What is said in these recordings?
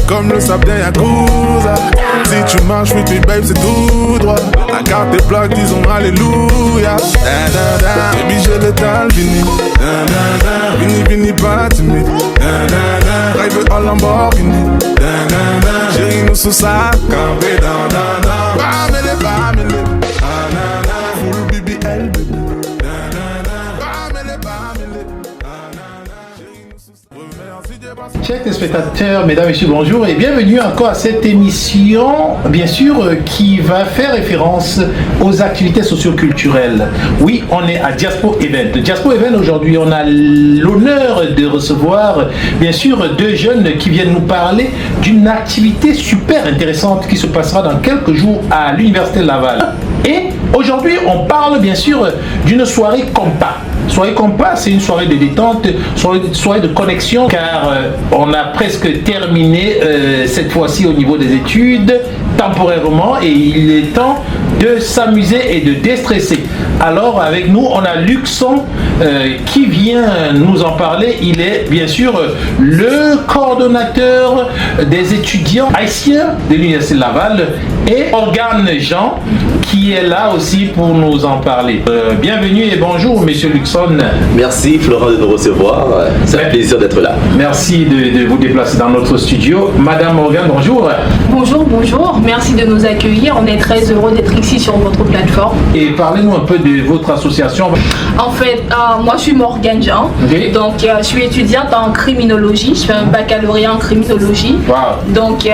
comme le sable d'un Yakuza. Si tu marches, oui, puis babe, c'est tout droit. La carte des plaques, disons alléluia. Baby, j'ai l'étal fini. Vini, pas timide. Drive en Lamborghini. Chérie, nous sous ça, campé dans. Bamele. Full BBL, baby. Chers téléspectateurs, mesdames et messieurs, bonjour et bienvenue encore à cette émission, bien sûr, qui va faire référence aux activités socioculturelles. Oui, on est à Diaspo Event. Diaspo Event, aujourd'hui, on a l'honneur de recevoir, bien sûr, deux jeunes qui viennent nous parler d'une activité super intéressante qui se passera dans quelques jours à l'Université Laval. Et aujourd'hui, on parle, bien sûr, d'une soirée compas. Soirée compas, c'est une soirée de détente, soirée de connexion, car on a presque terminé cette fois-ci au niveau des études, temporairement, et il est temps de s'amuser et de déstresser. Alors avec nous, on a Luxon qui vient nous en parler. Il est bien sûr le coordonnateur des étudiants haïtiens de l'Université Laval, et Morgan Jean qui est là aussi pour nous en parler. Bienvenue et bonjour Monsieur Luxon. Merci Florent de nous recevoir, c'est un plaisir d'être là. Merci de vous déplacer dans notre studio. Madame Morgan, bonjour. Bonjour, merci de nous accueillir, on est très heureux d'être ici sur votre plateforme. Et parlez-nous un peu de votre association. En fait, moi je suis Morgan Jean, okay. Donc je suis étudiante en criminologie, je fais un baccalauréat en criminologie. Wow. Donc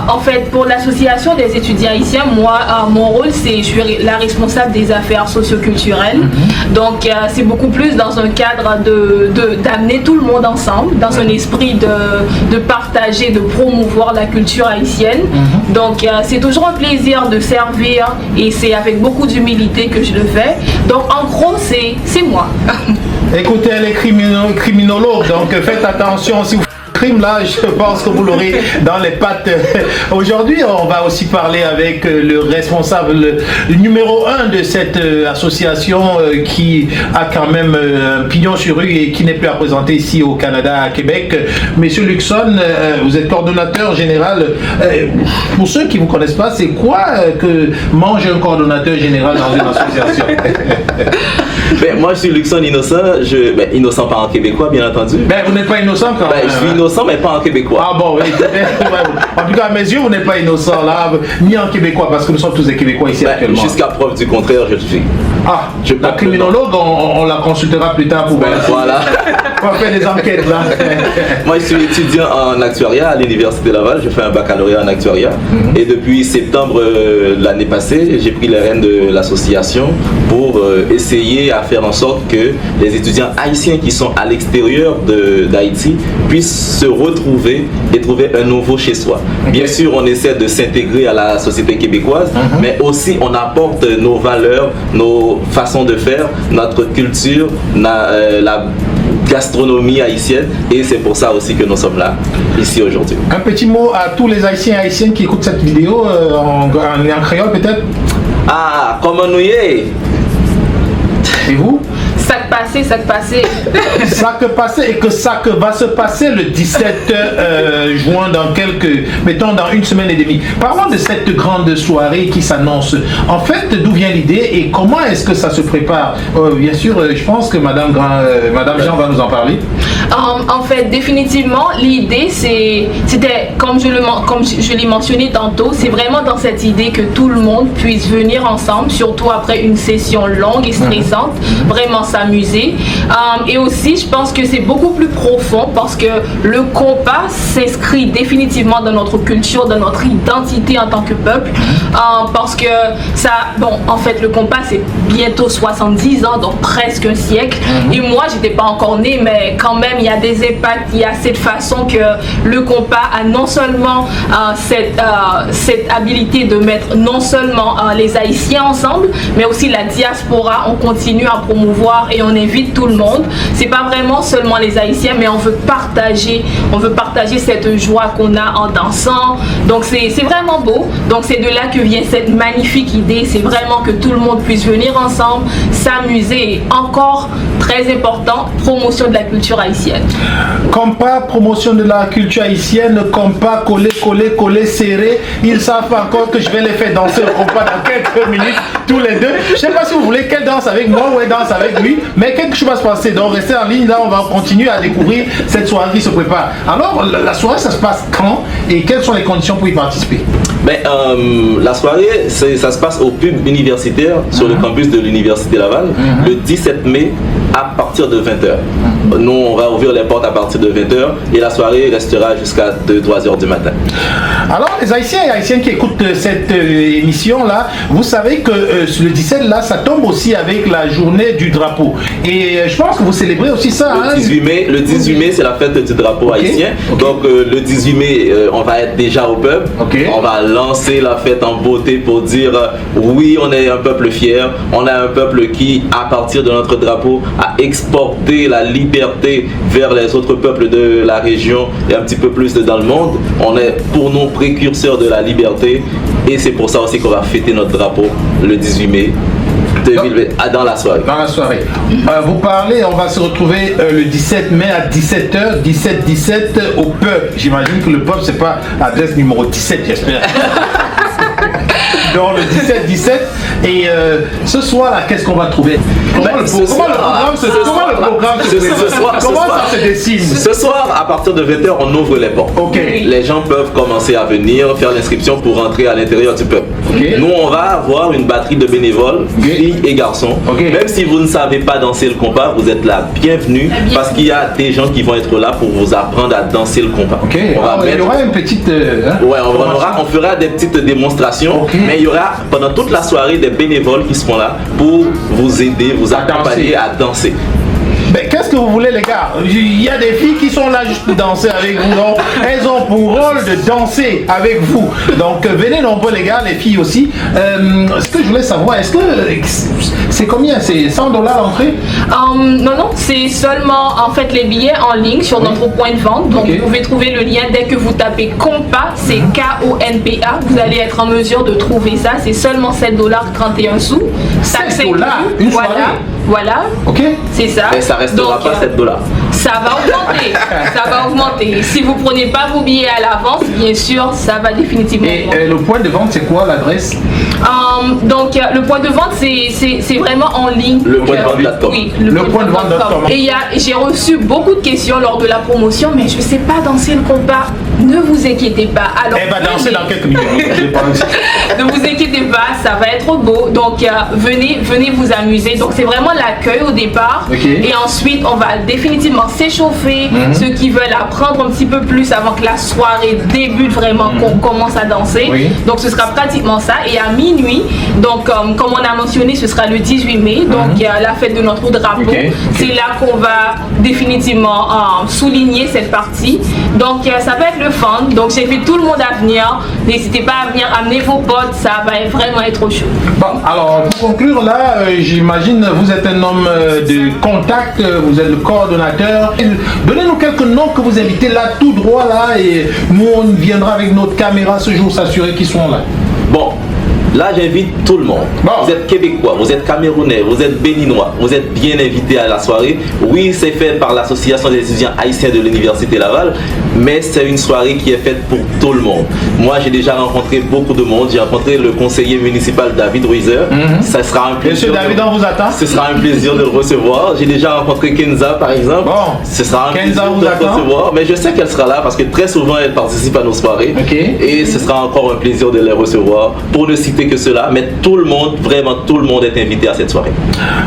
en fait pour l'association des étudiants haïtiens, moi mon rôle c'est, je suis la responsable des affaires socioculturelles. Donc c'est beaucoup plus dans un cadre d'amener tout le monde ensemble, dans un esprit de partager, de promouvoir la culture haïtienne. Donc c'est toujours un plaisir de servir et c'est avec beaucoup d'humilité que je le fais. Donc en gros c'est moi. Écoutez, elle est criminologue, donc faites attention si vous crime là, je pense que vous l'aurez dans les pattes. Aujourd'hui, on va aussi parler avec le responsable le numéro 1 de cette association qui a quand même un pignon sur rue et qui n'est plus à présenter ici au Canada, à Québec. Monsieur Luxon, vous êtes coordonnateur général. Pour ceux qui ne vous connaissent pas, c'est quoi que mange un coordonnateur général dans une association? Moi, je suis Luxon Innocent. Innocent pas en québécois, bien entendu. Vous n'êtes pas innocent quand même. Je suis innocent, mais pas en québécois. Ah bon, oui. En tout cas, à mes yeux, vous n'êtes pas innocent là, ni en québécois, parce que nous sommes tous des Québécois ici actuellement. Jusqu'à preuve du contraire, je le suis. Ah, la criminologue, on la consultera plus tard pour voilà. On va faire des enquêtes là. Moi, je suis étudiant en actuariat à l'Université Laval. Je fais un baccalauréat en actuariat. Et depuis septembre l'année passée, j'ai pris les rênes de l'association pour essayer à faire en sorte que les étudiants haïtiens qui sont à l'extérieur d'Haïti puissent se retrouver et trouver un nouveau chez soi. Bien sûr, on essaie de s'intégrer à la société québécoise, mais aussi on apporte nos valeurs, nos façons de faire, notre culture, la gastronomie haïtienne, et c'est pour ça aussi que nous sommes là, ici aujourd'hui. Un petit mot à tous les Haïtiens et Haïtiennes qui écoutent cette vidéo, en créole peut-être. Ah, comment nous y est? Et vous? Sac passé. Ça que passé et que ça que va se passer le 17 juin dans une semaine et demie. Parlons de cette grande soirée qui s'annonce. En fait, d'où vient l'idée et comment est-ce que ça se prépare? Bien sûr, je pense que Madame Jean va nous en parler. En fait, définitivement, l'idée c'était comme je l'ai mentionné tantôt, c'est vraiment dans cette idée que tout le monde puisse venir ensemble, surtout après une session longue et stressante, vraiment s'amuser. Et aussi, je pense que c'est beaucoup plus profond parce que le compas s'inscrit définitivement dans notre culture, dans notre identité en tant que peuple. Parce que en fait, le compas c'est bientôt 70 ans, donc presque un siècle. Et moi, j'étais pas encore née, mais quand même, il y a des impacts, il y a cette façon que le compas a non seulement cette habilité de mettre non seulement les Haïtiens ensemble, mais aussi la diaspora. On continue à promouvoir et on invite tout le monde. C'est pas vraiment seulement les Haïtiens, mais on veut partager cette joie qu'on a en dansant. Donc c'est vraiment beau. Donc c'est de là que vient cette magnifique idée. C'est vraiment que tout le monde puisse venir ensemble, s'amuser. Et encore très important, promotion de la culture haïtienne. Compas, promotion de la culture haïtienne, compas, coller, serré. Ils savent encore que je vais les faire danser le compas dans quelques minutes, tous les deux. Je ne sais pas si vous voulez qu'elle danse avec moi ou elle danse avec lui, mais quelque chose va se passer. Donc restez en ligne, là on va continuer à découvrir cette soirée qui se prépare. Alors la soirée, ça se passe quand et quelles sont les conditions pour y participer? La soirée, ça se passe au pub universitaire sur le campus de l'Université Laval le 17 mai à partir de 20h. Nous, on va ouvrir les portes à partir de 20h et la soirée restera jusqu'à 2-3h du matin. Alors, les Haïtiens et Haïtiennes qui écoutent cette émission-là, vous savez que le 17, là, ça tombe aussi avec la journée du drapeau. Et je pense que vous célébrez aussi ça. Le 18 mai, c'est la fête du drapeau haïtien. Donc, le 18 mai, on va être déjà au pub. On va lancer la fête en beauté pour dire oui, on est un peuple fier. On a un peuple qui, à partir de notre drapeau, a exporté la liberté vers les autres peuples de la région et un petit peu plus dans le monde. On est pour nous précurseurs de la liberté et c'est pour ça aussi qu'on va fêter notre drapeau le 18 mai. Dans la soirée. Dans la soirée. Vous parlez, on va se retrouver le 17 mai à 17h, 17 au pub. J'imagine que le pub, c'est pas l'adresse numéro 17, j'espère. Donc le 17. Et ce soir-là, qu'est-ce qu'on va trouver? Comment le programme se dessine? Ce soir, à partir de 20h, on ouvre les portes. Les gens peuvent commencer à venir faire l'inscription pour rentrer à l'intérieur du pub. Nous, on va avoir une batterie de bénévoles, filles et garçons. Même si vous ne savez pas danser le compas, vous êtes la bienvenue parce qu'il y a des gens qui vont être là pour vous apprendre à danser le compas. Il y aura une petite... on fera des petites démonstrations, mais il y aura pendant toute la soirée des bénévoles qui seront là pour vous aider, vous accompagner à danser. Mais qu'est-ce que vous voulez, les gars? Il y a des filles qui sont là juste pour danser avec vous. Donc, elles ont pour rôle de danser avec vous. Donc, venez nombreux, les gars, les filles aussi. Ce que je voulais savoir, est-ce que c'est combien? C'est $100 l'entrée? Non, c'est seulement en fait les billets en ligne sur notre point de vente. Donc, vous pouvez trouver le lien dès que vous tapez Compas, c'est K-O-N-P-A. Vous allez être en mesure de trouver ça. C'est seulement $7,31. $7 une soirée? Voilà. C'est ça. Mais ça restera pas $7. Ça va augmenter. Si vous prenez pas vos billets à l'avance, bien sûr, ça va définitivement augmenter. Et le point de vente, c'est quoi l'adresse? Donc le point de vente, c'est vraiment en ligne. Le point de vente.com. Oui, le point de vente.com. Et j'ai reçu beaucoup de questions lors de la promotion, mais je sais pas danser le compas. Ne vous inquiétez pas. Alors, elle va danser dans quelques minutes. Ne vous inquiétez pas, ça va être beau. Donc venez vous amuser. Donc c'est vraiment l'accueil au départ. Et ensuite, on va définitivement s'échauffer. Ceux qui veulent apprendre un petit peu plus avant que la soirée débute vraiment, qu'on commence à danser. Donc ce sera pratiquement ça. Et à minuit, donc comme on a mentionné, ce sera le 18 mai. Donc la fête de notre drapeau. C'est là qu'on va définitivement souligner cette partie. Donc ça va être le fun. Donc j'invite tout le monde à venir. N'hésitez pas à venir, amener vos potes. Ça va vraiment être chaud. Bon, alors pour conclure là, j'imagine vous êtes un homme de contact, vous êtes le coordonnateur. Donnez-nous quelques noms que vous invitez là tout droit là et nous on viendra avec notre caméra ce jour s'assurer qu'ils sont là. Bon. Là, j'invite tout le monde. Vous êtes québécois, vous êtes camerounais, vous êtes béninois, vous êtes bien invités à la soirée. Oui, c'est fait par l'association des étudiants haïtiens de l'Université Laval, mais c'est une soirée qui est faite pour tout le monde. Moi, j'ai déjà rencontré beaucoup de monde. J'ai rencontré le conseiller municipal David Ruizer. Ça sera un plaisir. Monsieur David, on vous attend. Ce sera un plaisir de le recevoir. J'ai déjà rencontré Kenza, par exemple. Ce sera un plaisir de le recevoir. Mais je sais qu'elle sera là parce que très souvent, elle participe à nos soirées. Et ce sera encore un plaisir de les recevoir. Pour ne citer que cela, mais tout le monde, vraiment tout le monde est invité à cette soirée.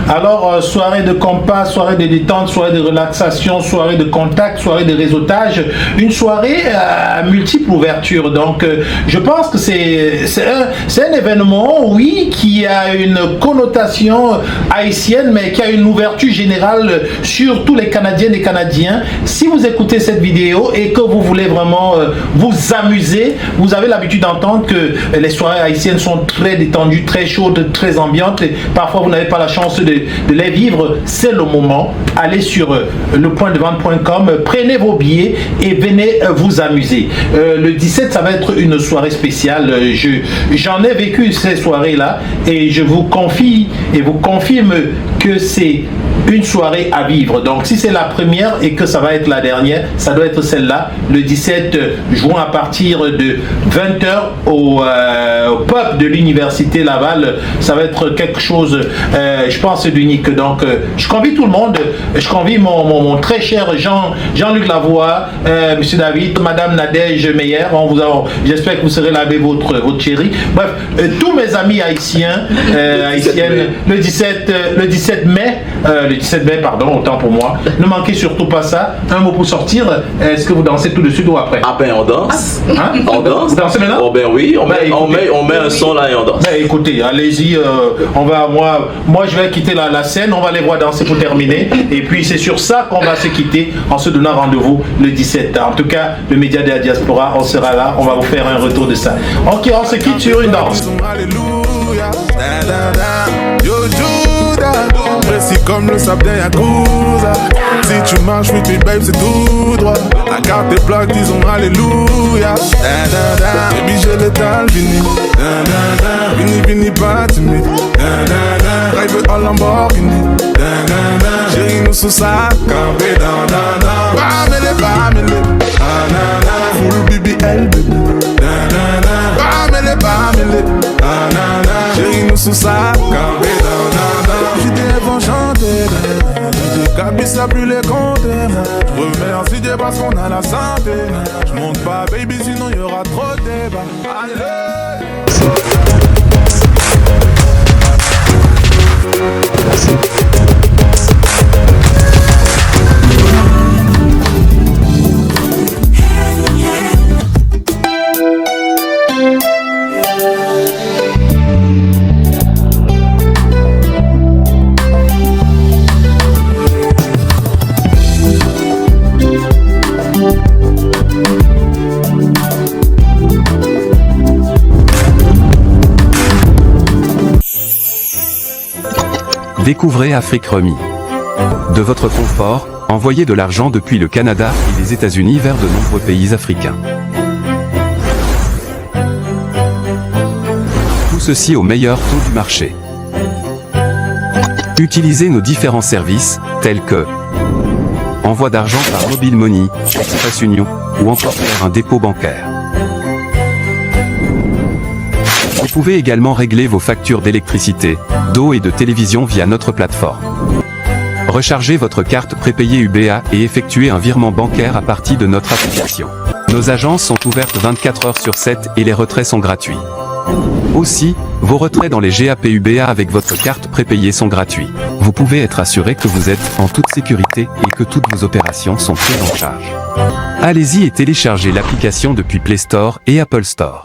Alors, soirée de compas, soirée de détente, soirée de relaxation, soirée de contact, soirée de réseautage, une soirée à multiples ouvertures. Donc, je pense que c'est un événement, oui, qui a une connotation haïtienne, mais qui a une ouverture générale sur tous les Canadiennes et Canadiens. Si vous écoutez cette vidéo et que vous voulez vraiment vous amuser, vous avez l'habitude d'entendre que les soirées haïtiennes sont très détendues, très chaudes, très ambiantes. Et parfois, vous n'avez pas la chance de les vivre. C'est le moment. Allez sur lepointdevente.com, prenez vos billets et venez vous amuser. Le 17, ça va être une soirée spéciale. J'en ai vécu ces soirées-là et je vous confie et vous confirme que c'est une soirée à vivre. Donc si c'est la première et que ça va être la dernière, ça doit être celle-là, le 17 juin à partir de 20h au pub de l'Université Laval. Ça va être quelque chose, je pense, d'unique. Donc je convie tout le monde, je convie mon très cher Jean-Luc Lavoie, Monsieur David, Madame Nadège Meyer. J'espère que vous serez là avec votre chérie. Bref, tous mes amis haïtiens, haïtiennes, le 17 mai, pardon, autant pour moi. Ne manquez surtout pas ça. Un mot pour sortir. Est-ce que vous dansez tout de suite ou après? Ah ben on danse. Hein? On danse. Vous dansez maintenant? Oh ben oui, on met un son là et on danse. Ben écoutez, allez-y. Moi je vais quitter la scène. On va les voir danser pour terminer. Et puis c'est sur ça qu'on va se quitter en se donnant rendez-vous le 17. En tout cas, le média de la diaspora, on sera là. On va vous faire un retour de ça. Ok, on se quitte sur une danse. Alléluia. Yo Judas, précis comme le sable d'un Yakuza. Si tu marches with me babe c'est tout droit. La carte des plaques disons Alléluia. Baby j'ai l'étal vini. Vini pas timide. Drive en Lamborghini. Chérie nous sous ça campé dans. Bamele. Full BBL baby. Bamele. Chérie nous sous ça campé dans. J'étais bon chanter. Cabissa plus les compter. Remercie Dieu parce qu'on a la santé. Je monte pas baby sinon y'aura trop de débat. Allez. Découvrez Afrique Remi. De votre confort, envoyez de l'argent depuis le Canada et les États-Unis vers de nombreux pays africains. Tout ceci au meilleur taux du marché. Utilisez nos différents services, tels que envoi d'argent par Mobile Money, Express Union, ou encore faire un dépôt bancaire. Vous pouvez également régler vos factures d'électricité, d'eau et de télévision via notre plateforme. Rechargez votre carte prépayée UBA et effectuez un virement bancaire à partir de notre application. Nos agences sont ouvertes 24 heures sur 7 et les retraits sont gratuits. Aussi, vos retraits dans les GAP UBA avec votre carte prépayée sont gratuits. Vous pouvez être assuré que vous êtes en toute sécurité et que toutes vos opérations sont prises en charge. Allez-y et téléchargez l'application depuis Play Store et Apple Store.